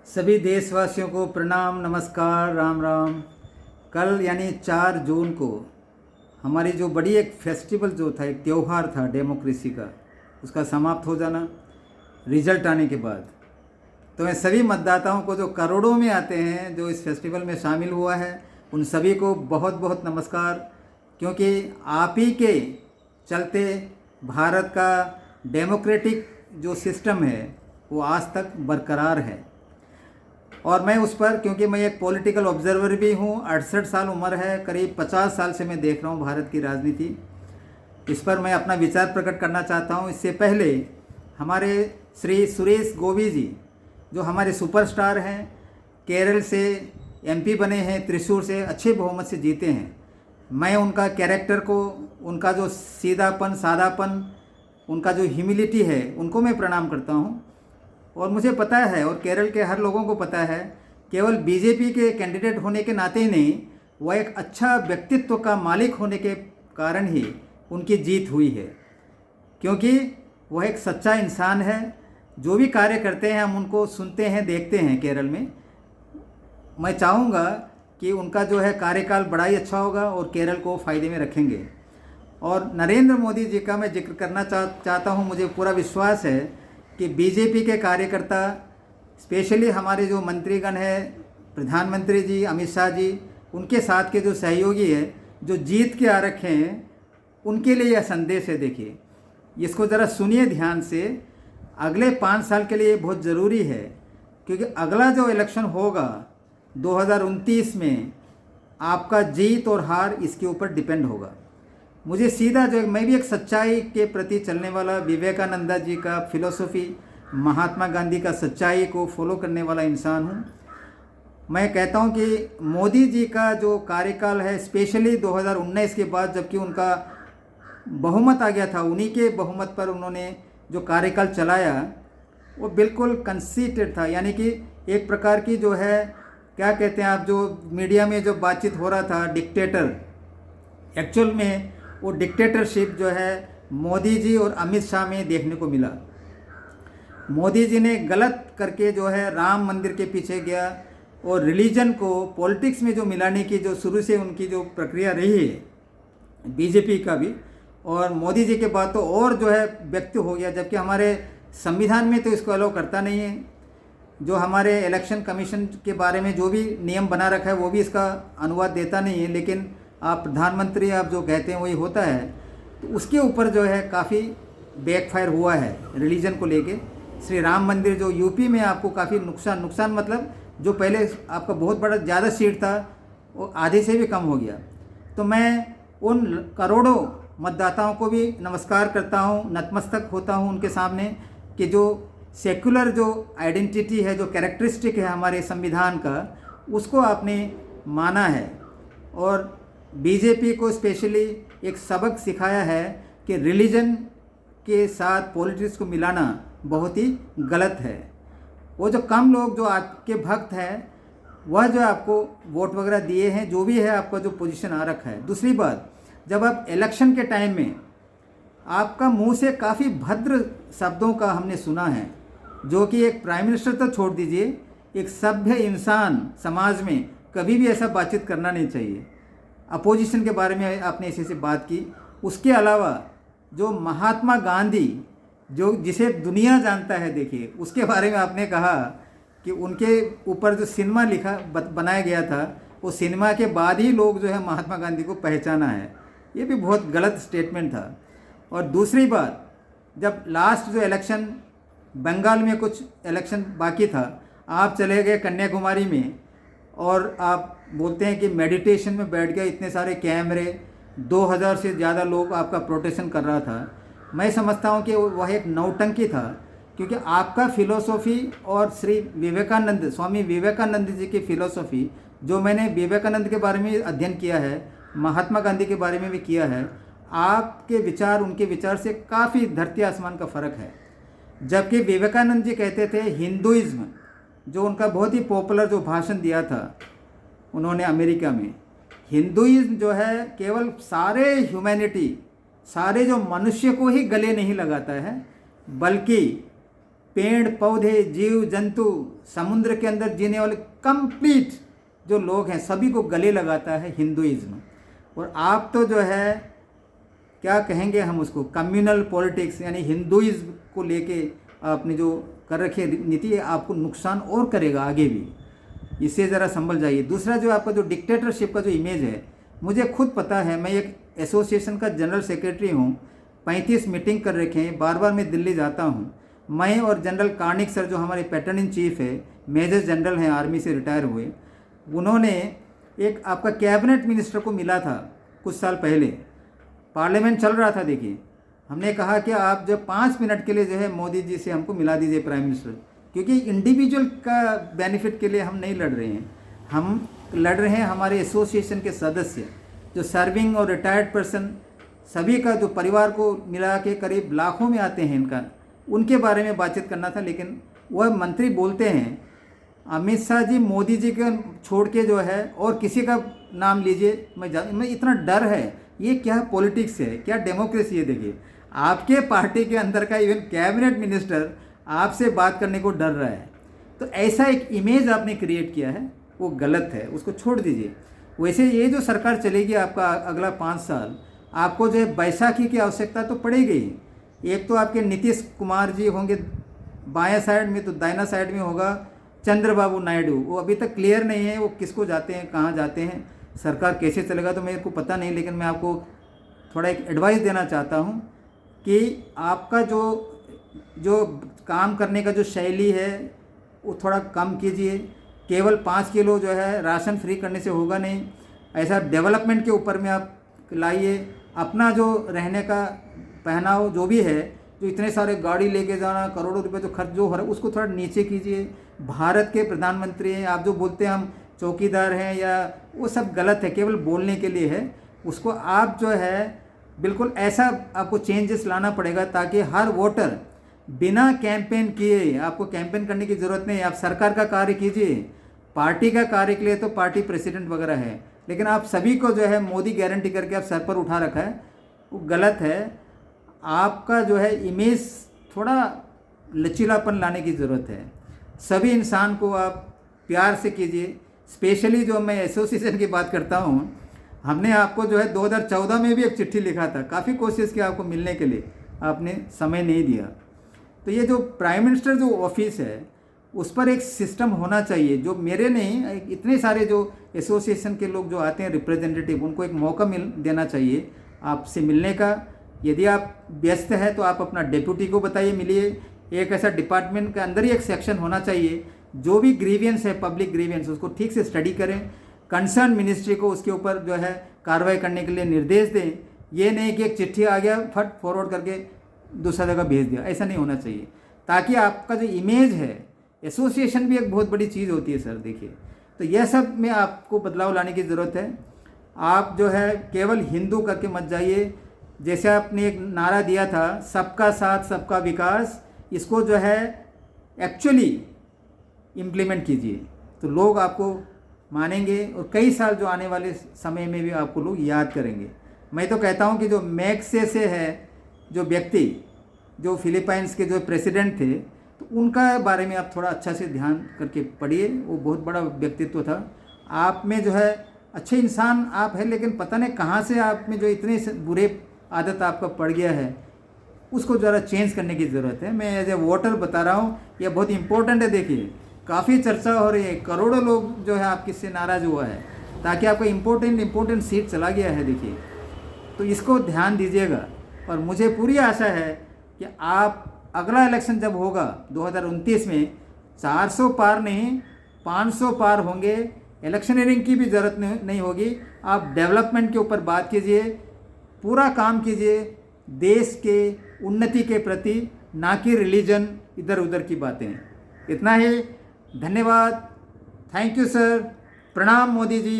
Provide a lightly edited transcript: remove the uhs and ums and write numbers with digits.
सभी देशवासियों को प्रणाम, नमस्कार, राम राम। कल यानी 4 जून को हमारी जो बड़ी एक फेस्टिवल जो था, एक त्यौहार था डेमोक्रेसी का, उसका समाप्त हो जाना रिजल्ट आने के बाद। तो मैं सभी मतदाताओं को जो करोड़ों में आते हैं, जो इस फेस्टिवल में शामिल हुआ है, उन सभी को बहुत बहुत नमस्कार। क्योंकि आप ही के चलते भारत का डेमोक्रेटिक जो सिस्टम है वो आज तक बरकरार है। और मैं उस पर, क्योंकि मैं एक पॉलिटिकल ऑब्जर्वर भी हूँ, 68 साल उम्र है, करीब 50 साल से मैं देख रहा हूँ भारत की राजनीति। इस पर मैं अपना विचार प्रकट करना चाहता हूँ। इससे पहले हमारे श्री सुरेश गोवी जी, जो हमारे सुपरस्टार हैं, केरल से एमपी बने हैं, त्रिशूर से अच्छे बहुमत से जीते हैं। मैं उनका कैरेक्टर को, उनका जो सीधापन, सादापन, उनका जो ह्यूमिलिटी है, उनको मैं प्रणाम करता हूँ। और मुझे पता है, और केरल के हर लोगों को पता है, केवल बीजेपी के कैंडिडेट होने के नाते ही नहीं, वह एक अच्छा व्यक्तित्व का मालिक होने के कारण ही उनकी जीत हुई है। क्योंकि वह एक सच्चा इंसान है। जो भी कार्य करते हैं हम उनको सुनते हैं, देखते हैं केरल में। मैं चाहूँगा कि उनका जो है कार्यकाल बड़ा ही अच्छा होगा और केरल को फ़ायदे में रखेंगे। और नरेंद्र मोदी जी का मैं जिक्र करना चाहता हूँ। मुझे पूरा विश्वास है कि बीजेपी के कार्यकर्ता, स्पेशली हमारे जो मंत्रीगण हैं, प्रधानमंत्री जी, अमित शाह जी, उनके साथ के जो सहयोगी हैं, जो जीत के आ रखे हैं, उनके लिए यह संदेश है। देखिए, इसको ज़रा सुनिए ध्यान से। अगले 5 साल के लिए ये बहुत ज़रूरी है, क्योंकि अगला जो इलेक्शन होगा 2029 में, आपका जीत और हार इसके ऊपर डिपेंड होगा। मुझे सीधा जो, मैं भी एक सच्चाई के प्रति चलने वाला, विवेकानंद जी का फिलॉसफी, महात्मा गांधी का सच्चाई को फॉलो करने वाला इंसान हूँ। मैं कहता हूँ कि मोदी जी का जो कार्यकाल है, स्पेशली 2019 के बाद, जबकि उनका बहुमत आ गया था, उन्हीं के बहुमत पर उन्होंने जो कार्यकाल चलाया वो बिल्कुल कंसीटेड था। यानी कि एक प्रकार की जो है, क्या कहते हैं आप, जो मीडिया में जो बातचीत हो रहा था, डिक्टेटर, एक्चुअल में वो डिक्टेटरशिप जो है मोदी जी और अमित शाह में देखने को मिला। मोदी जी ने गलत करके जो है राम मंदिर के पीछे गया और रिलीजन को पॉलिटिक्स में जो मिलाने की जो शुरू से उनकी जो प्रक्रिया रही है बीजेपी का भी, और मोदी जी के बाद तो और जो है व्यक्त हो गया। जबकि हमारे संविधान में तो इसको अलाउ करता नहीं है। जो हमारे इलेक्शन कमीशन के बारे में जो भी नियम बना रखा है वो भी इसका अनुवाद देता नहीं है। लेकिन आप प्रधानमंत्री, आप जो कहते हैं वही होता है। तो उसके ऊपर जो है काफ़ी बैकफायर हुआ है रिलीजन को लेके। श्री राम मंदिर जो यूपी में आपको काफ़ी नुकसान मतलब जो पहले आपका बहुत बड़ा ज़्यादा सीट था वो आधे से भी कम हो गया। तो मैं उन करोड़ों मतदाताओं को भी नमस्कार करता हूँ, नतमस्तक होता हूँ उनके सामने, कि जो सेक्युलर जो आइडेंटिटी है, जो कैरेक्टरिस्टिक है हमारे संविधान का, उसको आपने माना है। और बीजेपी को स्पेशली एक सबक सिखाया है कि रिलीजन के साथ पॉलिटिक्स को मिलाना बहुत ही गलत है। वो जो कम लोग जो आपके भक्त हैं, वह जो आपको वोट वगैरह दिए हैं, जो भी है आपका जो पोजीशन आ रखा है। दूसरी बात, जब आप इलेक्शन के टाइम में आपका मुंह से काफ़ी भद्र शब्दों का हमने सुना है, जो कि एक प्राइम मिनिस्टर तो छोड़ दीजिए, एक सभ्य इंसान समाज में कभी भी ऐसा बातचीत करना नहीं चाहिए। अपोजिशन के बारे में आपने ऐसे से बात की। उसके अलावा जो महात्मा गांधी, जो जिसे दुनिया जानता है, देखिए उसके बारे में आपने कहा कि उनके ऊपर जो सिनेमा बनाया गया था, वो सिनेमा के बाद ही लोग जो है महात्मा गांधी को पहचाना है। ये भी बहुत गलत स्टेटमेंट था। और दूसरी बात, जब लास्ट जो इलेक्शन, बंगाल में कुछ इलेक्शन बाकी था, आप चले गए कन्याकुमारी में और आप बोलते हैं कि मेडिटेशन में बैठ गए, इतने सारे कैमरे, 2000 से ज़्यादा लोग आपका प्रोटेक्शन कर रहा था। मैं समझता हूँ कि वह एक नौटंकी था, क्योंकि आपका फिलोसॉफी और श्री विवेकानंद, स्वामी विवेकानंद जी की फिलोसॉफी, जो मैंने विवेकानंद के बारे में अध्ययन किया है, महात्मा गांधी के बारे में भी किया है, आपके विचार उनके विचार से काफ़ी धरती आसमान का फ़र्क है। जबकि विवेकानंद जी कहते थे हिंदुइज्म, जो उनका बहुत ही पॉपुलर जो भाषण दिया था उन्होंने अमेरिका में, हिंदुइज्म जो है केवल सारे ह्यूमैनिटी, सारे जो मनुष्य को ही गले नहीं लगाता है, बल्कि पेड़ पौधे जीव जंतु समुद्र के अंदर जीने वाले कंप्लीट जो लोग हैं सभी को गले लगाता है हिंदुइज्म। और आप तो जो है क्या कहेंगे हम उसको, कम्युनल पॉलिटिक्स यानी हिंदुइज्म को लेके आपने जो कर रखी है नीति है, आपको नुकसान और करेगा आगे भी। इससे ज़रा संभल जाइए। दूसरा जो आपका जो डिक्टेटरशिप का जो इमेज है, मुझे खुद पता है, मैं एक एसोसिएशन का जनरल सेक्रेटरी हूँ, 35 मीटिंग कर रखे हैं, बार बार मैं दिल्ली जाता हूँ। मैं और जनरल कार्निक सर जो हमारे पैटर्न इन चीफ है, मेजर जनरल हैं, आर्मी से रिटायर हुए, उन्होंने एक आपका कैबिनेट मिनिस्टर को मिला था कुछ साल पहले, पार्लियामेंट चल रहा था। देखिए, हमने कहा कि आप जब 5 मिनट के लिए जो है मोदी जी से हमको मिला दीजिए प्राइम मिनिस्टर, क्योंकि इंडिविजुअल का बेनिफिट के लिए हम नहीं लड़ रहे हैं, हम लड़ रहे हैं हमारे एसोसिएशन के सदस्य जो सर्विंग और रिटायर्ड पर्सन सभी का जो परिवार को मिला के करीब लाखों में आते हैं, इनका उनके बारे में बातचीत करना था। लेकिन वह मंत्री बोलते हैं अमित शाह जी मोदी जी के छोड़ के जो है और किसी का नाम लीजिए, मैं इतना डर है, ये क्या पॉलिटिक्स है, क्या डेमोक्रेसी है। देखिए, आपके पार्टी के अंदर का इवन कैबिनेट मिनिस्टर आपसे बात करने को डर रहा है, तो ऐसा एक इमेज आपने क्रिएट किया है, वो गलत है, उसको छोड़ दीजिए। वैसे ये जो सरकार चलेगी आपका अगला 5 साल, आपको जो है बैसाखी की आवश्यकता तो पड़ेगी ही। एक तो आपके नीतीश कुमार जी होंगे बाएं साइड में, तो दाहिना साइड में होगा चंद्रबाबू नायडू। वो अभी तक क्लियर नहीं है वो किसको जाते हैं, कहाँ जाते हैं, सरकार कैसे चलेगा तो मेरे को पता नहीं। लेकिन मैं आपको थोड़ा एक एडवाइस देना चाहता हूँ कि आपका जो काम करने का जो शैली है वो थोड़ा कम कीजिए। केवल 5 किलो जो है राशन फ्री करने से होगा नहीं, ऐसा डेवलपमेंट के ऊपर में आप लाइए। अपना जो रहने का पहनाव जो भी है, जो इतने सारे गाड़ी लेके जाना, करोड़ों रुपए जो खर्च जो हो रहा है, उसको थोड़ा नीचे कीजिए। भारत के प्रधानमंत्री हैं आप, जो बोलते हैं हम चौकीदार हैं या वो सब गलत है, केवल बोलने के लिए है। उसको आप जो है बिल्कुल ऐसा आपको चेंजेस लाना पड़ेगा ताकि हर वोटर बिना कैंपेन किए, आपको कैंपेन करने की ज़रूरत नहीं है, आप सरकार का कार्य कीजिए। पार्टी का कार्य के लिए तो पार्टी प्रेसिडेंट वगैरह है, लेकिन आप सभी को जो है मोदी गारंटी करके आप सर पर उठा रखा है, वो गलत है। आपका जो है इमेज थोड़ा लचीलापन लाने की ज़रूरत है। सभी इंसान को आप प्यार से कीजिए। स्पेशली जो मैं एसोसिएशन की बात करता हूँ, हमने आपको जो है 2014 में भी एक चिट्ठी लिखा था, काफ़ी कोशिश की आपको मिलने के लिए, आपने समय नहीं दिया। तो ये जो प्राइम मिनिस्टर जो ऑफिस है उस पर एक सिस्टम होना चाहिए, जो मेरे नहीं, इतने सारे जो एसोसिएशन के लोग जो आते हैं रिप्रेजेंटेटिव, उनको एक मौका देना चाहिए आपसे मिलने का। यदि आप व्यस्त हैं तो आप अपना डेप्यूटी को बताइए, मिलिए। एक ऐसा डिपार्टमेंट के अंदर ही एक सेक्शन होना चाहिए, जो भी ग्रीवियंस है, पब्लिक ग्रीवियंस, उसको ठीक से स्टडी करें, कंसर्न मिनिस्ट्री को उसके ऊपर जो है कार्रवाई करने के लिए निर्देश दें। ये नहीं कि एक चिट्ठी आ गया फट फॉरवर्ड करके दूसरा जगह भेज दिया, ऐसा नहीं होना चाहिए। ताकि आपका जो इमेज है, एसोसिएशन भी एक बहुत बड़ी चीज़ होती है सर, देखिए। तो यह सब में आपको बदलाव लाने की ज़रूरत है। आप जो है केवल हिंदू करके मत जाइए। जैसे आपने एक नारा दिया था सबका साथ सबका विकास, इसको जो है एक्चुअली इम्प्लीमेंट कीजिए, तो लोग आपको मानेंगे और कई साल जो आने वाले समय में भी आपको लोग याद करेंगे। मैं तो कहता हूँ कि जो मैक्से से है जो व्यक्ति, जो फिलीपाइंस के जो प्रेसिडेंट थे, तो उनका बारे में आप थोड़ा अच्छा से ध्यान करके पढ़िए। वो बहुत बड़ा व्यक्तित्व था। आप में जो है अच्छे इंसान आप है, लेकिन पता नहीं कहाँ से आप में जो इतने बुरे आदत आपका पड़ गया है, उसको ज़रा चेंज करने की ज़रूरत है। मैं एज ए वोटर बता रहा हूँ, यह बहुत इंपॉर्टेंट है। देखिए, काफ़ी चर्चा हो रही है, करोड़ों लोग जो है आपके से नाराज़ हुआ है, ताकि आपका इम्पोर्टेंट सीट चला गया है। देखिए, तो इसको ध्यान दीजिएगा। और मुझे पूरी आशा है कि आप अगला इलेक्शन जब होगा 2029 में 400 पार नहीं 500 पार होंगे। इलेक्शनरिंग की भी ज़रूरत नहीं होगी। आप डेवलपमेंट के ऊपर बात कीजिए, पूरा काम कीजिए देश के उन्नति के प्रति, ना कि रिलीजन इधर उधर की बातें। इतना ही, धन्यवाद, थैंक यू सर, प्रणाम मोदी जी।